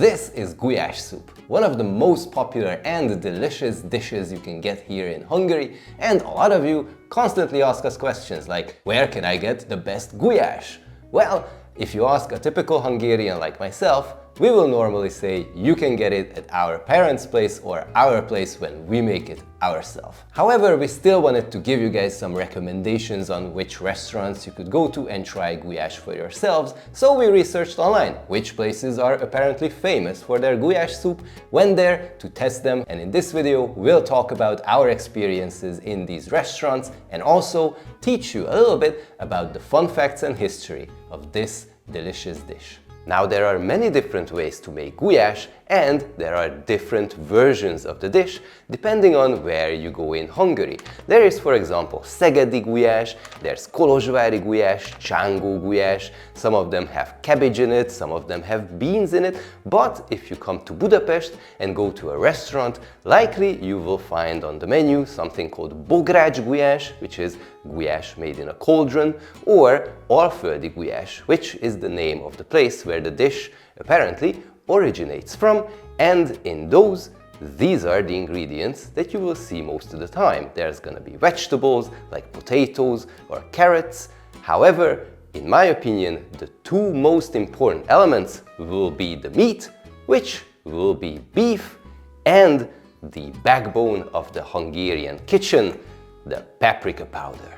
This is gulyás soup, one of the most popular and delicious dishes you can get here in Hungary, and a lot of you constantly ask us questions like, where can I get the best gulyás? Well, if you ask a typical Hungarian like myself, we will normally say you can get it at our parents' place or our place when we make it ourselves. However, we still wanted to give you guys some recommendations on which restaurants you could go to and try gulyás for yourselves, so we researched online which places are apparently famous for their gulyás soup, went there to test them, and in this video we'll talk about our experiences in these restaurants and also teach you a little bit about the fun facts and history of this delicious dish. Now, there are many different ways to make gulyás, and there are different versions of the dish depending on where you go in Hungary. There is, for example, szegedi gulyás, there's kolozsvári gulyás, csángó gulyás, some of them have cabbage in it, some of them have beans in it, but if you come to Budapest and go to a restaurant, likely you will find on the menu something called bogrács gulyás, which is gulyás made in a cauldron, or alföldi gulyás, which is the name of the place where the dish apparently originates from, and in those, these are the ingredients that you will see most of the time. There's gonna be vegetables like potatoes or carrots. However, in my opinion, the two most important elements will be the meat, which will be beef, and the backbone of the Hungarian kitchen, the paprika powder.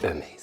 Amazing.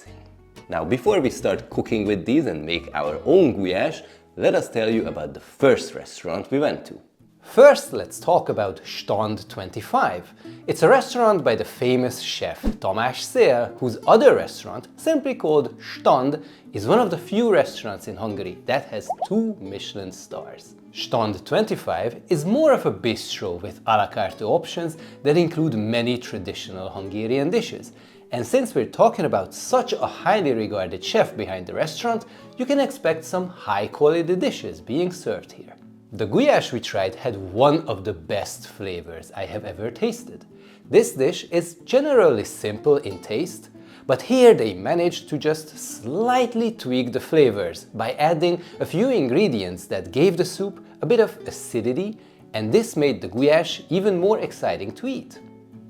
Now, before we start cooking with these and make our own gulyás, let us tell you about the first restaurant we went to. First, let's talk about Stand 25. It's a restaurant by the famous chef Tamás Szél, whose other restaurant, simply called Stand, is one of the few restaurants in Hungary that has 2 Michelin stars. Stand 25 is more of a bistro with a la carte options that include many traditional Hungarian dishes. And since we're talking about such a highly regarded chef behind the restaurant, you can expect some high-quality dishes being served here. The gulyás we tried had one of the best flavors I have ever tasted. This dish is generally simple in taste, but here they managed to just slightly tweak the flavors by adding a few ingredients that gave the soup a bit of acidity, and this made the gulyás even more exciting to eat.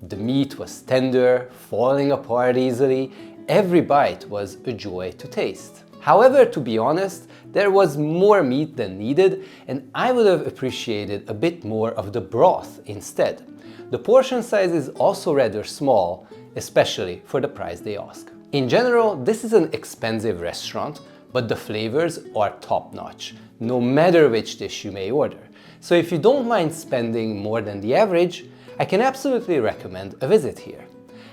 The meat was tender, falling apart easily. Every bite was a joy to taste. However, to be honest, there was more meat than needed, and I would have appreciated a bit more of the broth instead. The portion size is also rather small, especially for the price they ask. In general, this is an expensive restaurant, but the flavors are top-notch, no matter which dish you may order. So if you don't mind spending more than the average, I can absolutely recommend a visit here.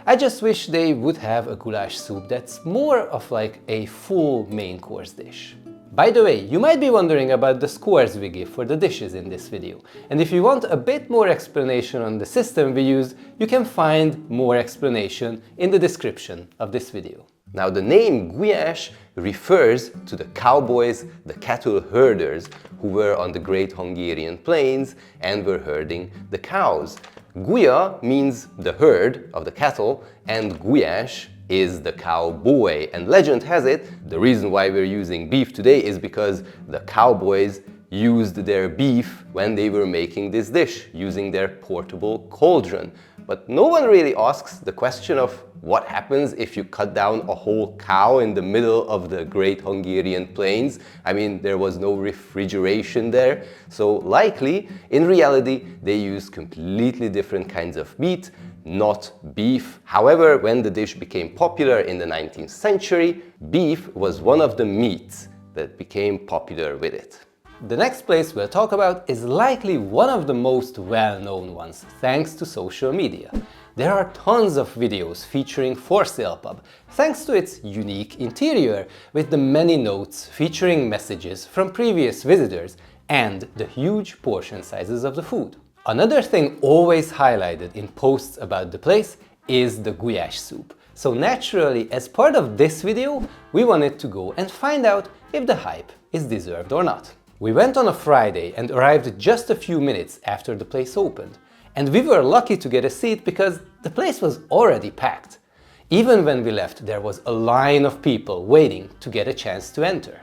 I just wish they would have a goulash soup that's more of like a full main course dish. By the way, you might be wondering about the scores we give for the dishes in this video, and if you want a bit more explanation on the system we used, you can find more explanation in the description of this video. Now, the name gulyás refers to the cowboys, the cattle herders, who were on the great Hungarian plains and were herding the cows. Gulya means the herd of the cattle, and gulyás is the cowboy. And legend has it, the reason why we're using beef today is because the cowboys used their beef when they were making this dish, using their portable cauldron. But no one really asks the question of what happens if you cut down a whole cow in the middle of the great Hungarian plains. I mean, there was no refrigeration there, so likely, in reality, they used completely different kinds of meat, not beef. However, when the dish became popular in the 19th century, beef was one of the meats that became popular with it. The next place we'll talk about is likely one of the most well-known ones, thanks to social media. There are tons of videos featuring For Sale Pub, thanks to its unique interior, with the many notes featuring messages from previous visitors and the huge portion sizes of the food. Another thing always highlighted in posts about the place is the gulyás soup. So naturally, as part of this video, we wanted to go and find out if the hype is deserved or not. We went on a Friday and arrived just a few minutes after the place opened. And we were lucky to get a seat because the place was already packed. Even when we left, there was a line of people waiting to get a chance to enter.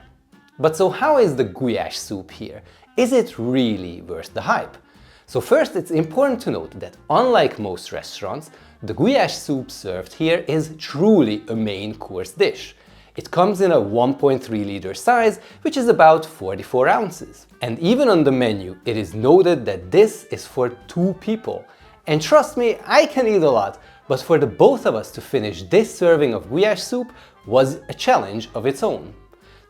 But so how is the goulash soup here? Is it really worth the hype? So first, it's important to note that unlike most restaurants, the goulash soup served here is truly a main course dish. It comes in a 1.3 liter size, which is about 44 ounces. And even on the menu, it is noted that this is for 2 people. And trust me, I can eat a lot, but for the both of us to finish this serving of goulash soup was a challenge of its own.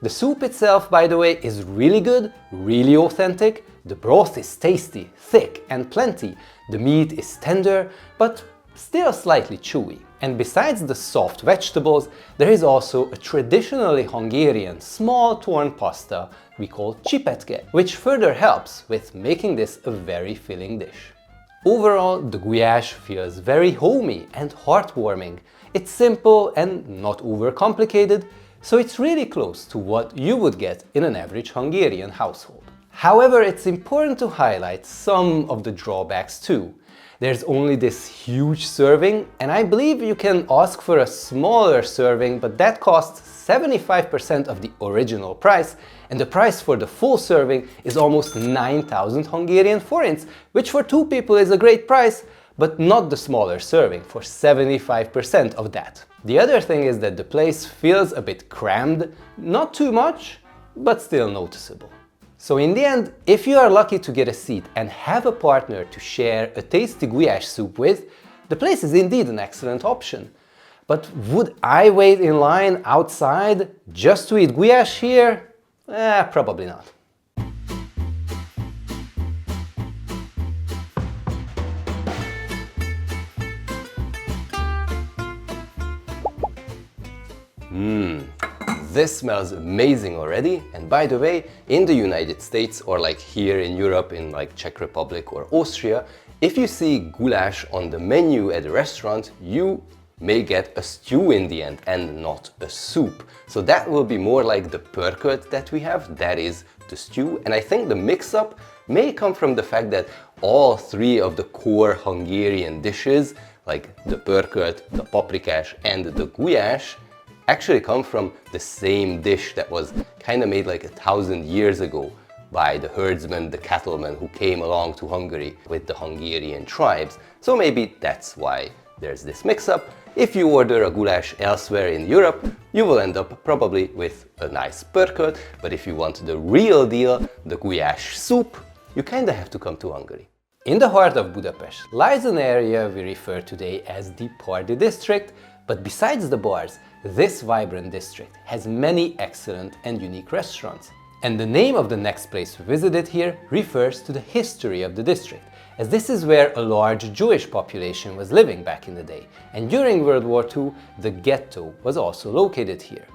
The soup itself, by the way, is really good, really authentic. The broth is tasty, thick and plenty. The meat is tender, but still slightly chewy. And besides the soft vegetables, there is also a traditionally Hungarian small torn pasta we call csipetke, which further helps with making this a very filling dish. Overall, the goulash feels very homey and heartwarming. It's simple and not overcomplicated, so it's really close to what you would get in an average Hungarian household. However, it's important to highlight some of the drawbacks too. There's only this huge serving, and I believe you can ask for a smaller serving, but that costs 75% of the original price, and the price for the full serving is almost 9,000 Hungarian forints, which for 2 people is a great price, but not the smaller serving for 75% of that. The other thing is that the place feels a bit crammed, not too much, but still noticeable. So in the end, if you are lucky to get a seat and have a partner to share a tasty goulash soup with, the place is indeed an excellent option. But would I wait in line outside just to eat goulash here? Probably not. This smells amazing already, and by the way, in the United States or like here in Europe in like Czech Republic or Austria, if you see goulash on the menu at a restaurant, you may get a stew in the end and not a soup. So that will be more like the pörkölt that we have, that is the stew, and I think the mix-up may come from the fact that all 3 of the core Hungarian dishes, like the pörkölt, the paprikás and the goulash, actually come from the same dish that was kind of made like 1,000 years ago by the herdsmen, the cattlemen who came along to Hungary with the Hungarian tribes. So maybe that's why there's this mix-up. If you order a goulash elsewhere in Europe, you will end up probably with a nice pörkölt, but if you want the real deal, the goulash soup, you kind of have to come to Hungary. In the heart of Budapest lies an area we refer today as the Party District, but besides the bars, this vibrant district has many excellent and unique restaurants. And the name of the next place we visited here refers to the history of the district, as this is where a large Jewish population was living back in the day, and during World War II, the ghetto was also located here.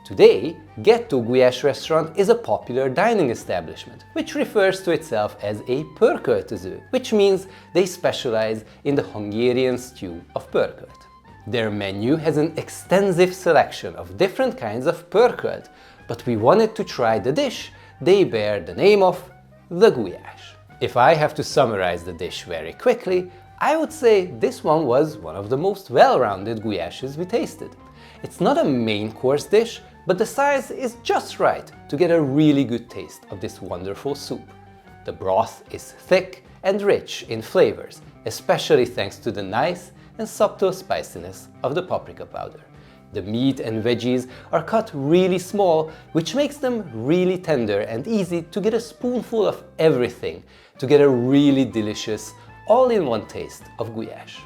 Today, Gettó Gulyás restaurant is a popular dining establishment, which refers to itself as a pörköltöző, which means they specialize in the Hungarian stew of pörkölt. Their menu has an extensive selection of different kinds of pörkölt, but we wanted to try the dish they bear the name of the goulash. If I have to summarize the dish very quickly, I would say this one was one of the most well-rounded goulashes we tasted. It's not a main course dish, but the size is just right to get a really good taste of this wonderful soup. The broth is thick and rich in flavors, especially thanks to the nice and subtle spiciness of the paprika powder. The meat and veggies are cut really small, which makes them really tender and easy to get a spoonful of everything to get a really delicious, all-in-one taste of goulash.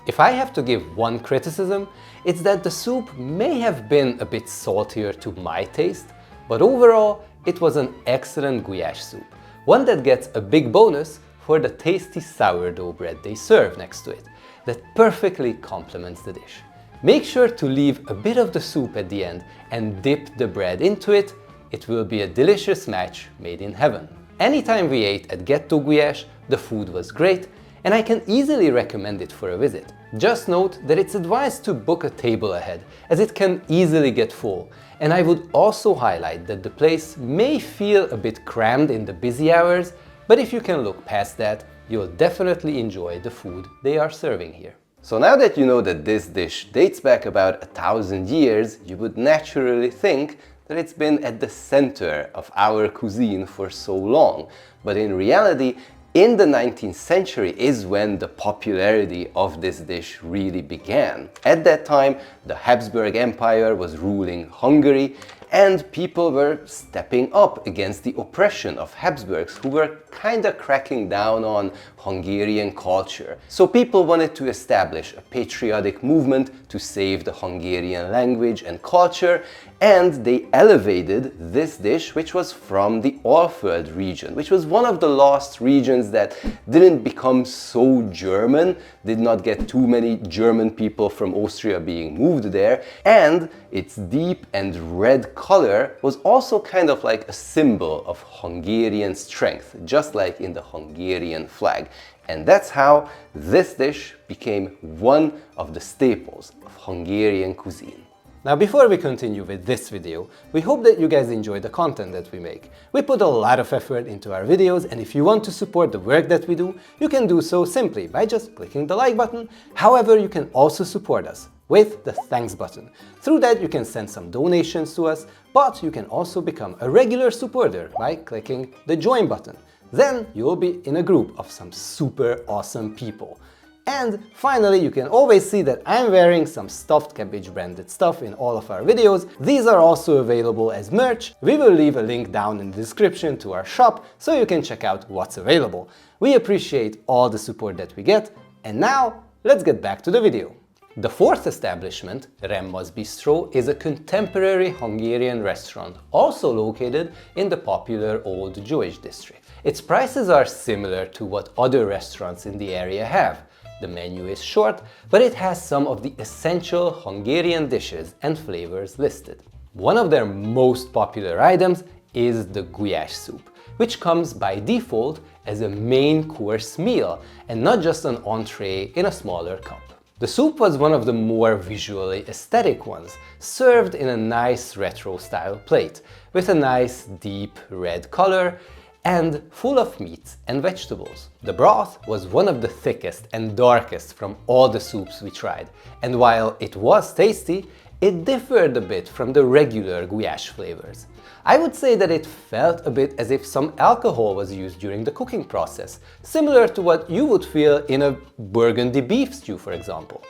If I have to give one criticism, it's that the soup may have been a bit saltier to my taste, but overall it was an excellent goulash soup, one that gets a big bonus for the tasty sourdough bread they serve next to it, that perfectly complements the dish. Make sure to leave a bit of the soup at the end and dip the bread into it. It will be a delicious match made in heaven. Anytime we ate at Gettó Gulyás, the food was great, and I can easily recommend it for a visit. Just note that it's advised to book a table ahead, as it can easily get full, and I would also highlight that the place may feel a bit crammed in the busy hours, but if you can look past that, you'll definitely enjoy the food they are serving here. So now that you know that this dish dates back about 1,000 years, you would naturally think that it's been at the center of our cuisine for so long. But in reality, in the 19th century is when the popularity of this dish really began. At that time, the Habsburg Empire was ruling Hungary, and people were stepping up against the oppression of Habsburgs, who were kinda cracking down on Hungarian culture. So people wanted to establish a patriotic movement to save the Hungarian language and culture, and they elevated this dish, which was from the Alföld region, which was one of the last regions that didn't become so German, did not get too many German people from Austria being moved there, and its deep and red color was also kind of like a symbol of Hungarian strength, just like in the Hungarian flag. And that's how this dish became one of the staples of Hungarian cuisine. Now, before we continue with this video, we hope that you guys enjoy the content that we make. We put a lot of effort into our videos, and if you want to support the work that we do, you can do so simply by just clicking the like button. However, you can also support us with the thanks button. Through that, you can send some donations to us, but you can also become a regular supporter by clicking the join button. Then you'll be in a group of some super awesome people. And finally, you can always see that I'm wearing some stuffed cabbage branded stuff in all of our videos. These are also available as merch. We will leave a link down in the description to our shop so you can check out what's available. We appreciate all the support that we get. And now, let's get back to the video. The fourth establishment, Remma's Bistro, is a contemporary Hungarian restaurant, also located in the popular Old Jewish district. Its prices are similar to what other restaurants in the area have. The menu is short, but it has some of the essential Hungarian dishes and flavors listed. One of their most popular items is the Gulyás soup, which comes by default as a main course meal and not just an entree in a smaller cup. The soup was one of the more visually aesthetic ones, served in a nice retro-style plate, with a nice deep red color and full of meats and vegetables. The broth was one of the thickest and darkest from all the soups we tried, and while it was tasty, it differed a bit from the regular Gulyás flavors. I would say that it felt a bit as if some alcohol was used during the cooking process, similar to what you would feel in a burgundy beef stew, for example.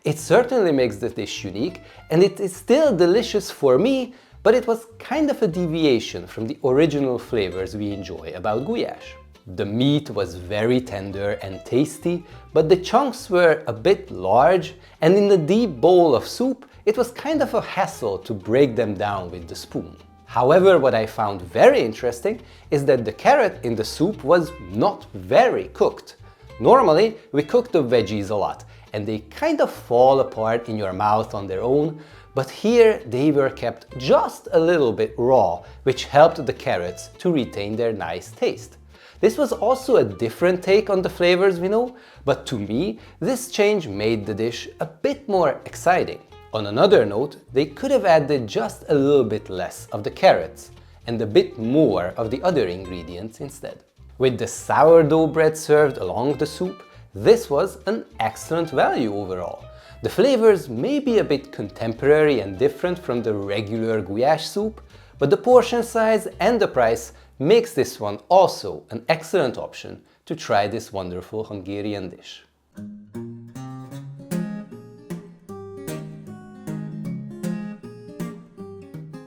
It certainly makes the dish unique, and it is still delicious for me, but it was kind of a deviation from the original flavors we enjoy about Gulyás. The meat was very tender and tasty, but the chunks were a bit large, and in the deep bowl of soup, it was kind of a hassle to break them down with the spoon. However, what I found very interesting is that the carrot in the soup was not very cooked. Normally, we cook the veggies a lot, and they kind of fall apart in your mouth on their own, but here they were kept just a little bit raw, which helped the carrots to retain their nice taste. This was also a different take on the flavors we know, but to me, this change made the dish a bit more exciting. On another note, they could have added just a little bit less of the carrots and a bit more of the other ingredients instead. With the sourdough bread served along the soup, this was an excellent value overall. The flavors may be a bit contemporary and different from the regular Gulyás soup, but the portion size and the price makes this one also an excellent option to try this wonderful Hungarian dish.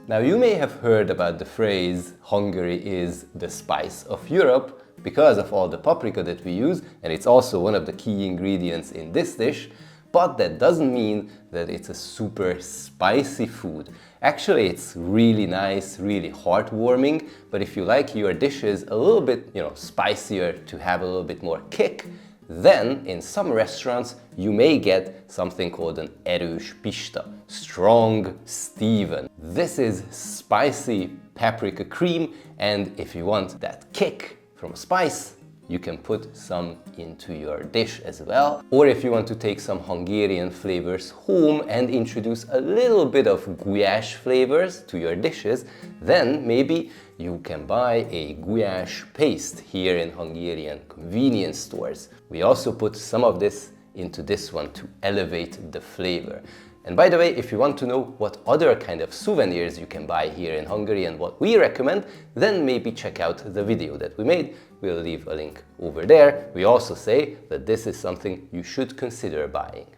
Now, you may have heard about the phrase Hungary is the spice of Europe because of all the paprika that we use, and it's also one of the key ingredients in this dish, but that doesn't mean that it's a super spicy food. Actually, it's really nice, really heartwarming, but if you like your dishes a little bit, spicier to have a little bit more kick, then in some restaurants you may get something called an erős pista, strong Steven. This is spicy paprika cream, and if you want that kick from spice, you can put some into your dish as well. Or if you want to take some Hungarian flavors home and introduce a little bit of Gulyás flavors to your dishes, then maybe you can buy a Gulyás paste here in Hungarian convenience stores. We also put some of this into this one to elevate the flavor. And by the way, if you want to know what other kind of souvenirs you can buy here in Hungary and what we recommend, then maybe check out the video that we made. We'll leave a link over there. We also say that this is something you should consider buying.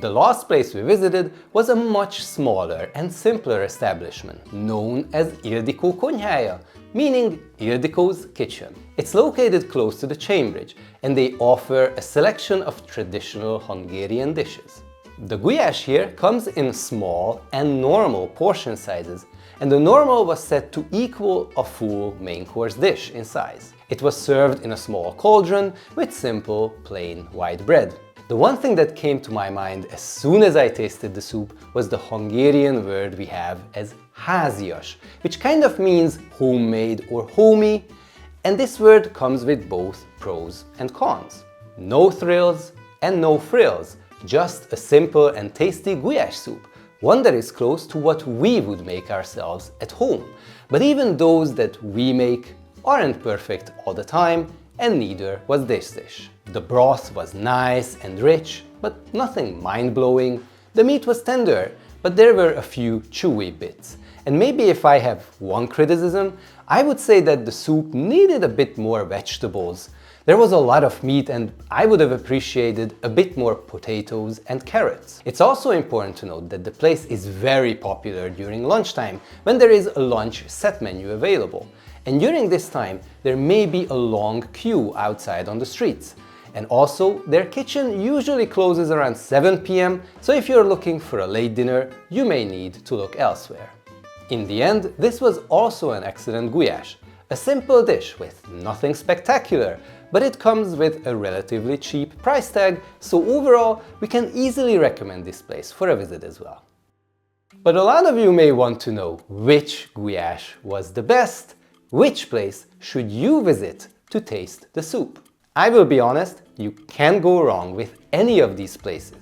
The last place we visited was a much smaller and simpler establishment known as Ildikó Konyhája, meaning Ildikó's kitchen. It's located close to the chain bridge and they offer a selection of traditional Hungarian dishes. The gulyás here comes in small and normal portion sizes, and the normal was set to equal a full main course dish in size. It was served in a small cauldron with simple, plain white bread. The one thing that came to my mind as soon as I tasted the soup was the Hungarian word we have as házias, which kind of means homemade or homey, and this word comes with both pros and cons. No thrills and no frills. Just a simple and tasty gulyás soup, one that is close to what we would make ourselves at home. But even those that we make aren't perfect all the time, and neither was this dish. The broth was nice and rich, but nothing mind-blowing. The meat was tender, but there were a few chewy bits. And maybe if I have one criticism, I would say that the soup needed a bit more vegetables. There was a lot of meat and I would have appreciated a bit more potatoes and carrots. It's also important to note that the place is very popular during lunchtime when there is a lunch set menu available. And during this time, there may be a long queue outside on the streets. And also, their kitchen usually closes around 7 p.m, so if you're looking for a late dinner, you may need to look elsewhere. In the end, this was also an excellent gulyás. A simple dish with nothing spectacular, but it comes with a relatively cheap price tag, so overall we can easily recommend this place for a visit as well. But a lot of you may want to know which gulyás was the best, which place should you visit to taste the soup. I will be honest, you can't go wrong with any of these places.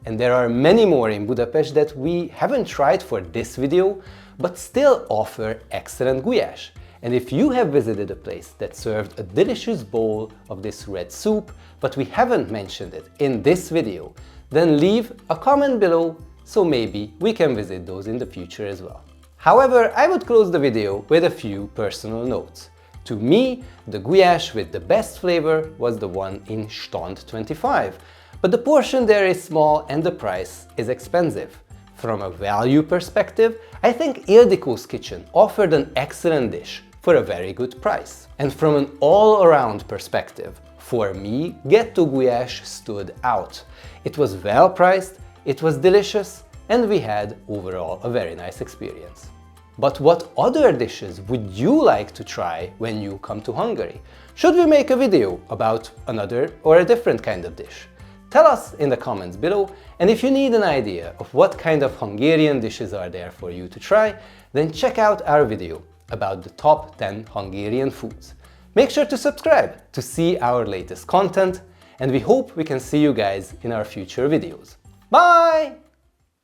And there are many more in Budapest that we haven't tried for this video, but still offer excellent gulyás. And if you have visited a place that served a delicious bowl of this red soup, but we haven't mentioned it in this video, then leave a comment below so maybe we can visit those in the future as well. However, I would close the video with a few personal notes. To me, the gulyás with the best flavor was the one in Stand 25, but the portion there is small and the price is expensive. From a value perspective, I think Ildikó's kitchen offered an excellent dish for a very good price. And from an all-around perspective, for me, Gettó Gulyás stood out. It was well priced, it was delicious, and we had overall a very nice experience. But what other dishes would you like to try when you come to Hungary? Should we make a video about another or a different kind of dish? Tell us in the comments below, and if you need an idea of what kind of Hungarian dishes are there for you to try, then check out our video about the top 10 Hungarian foods. Make sure to subscribe to see our latest content, and we hope we can see you guys in our future videos. Bye!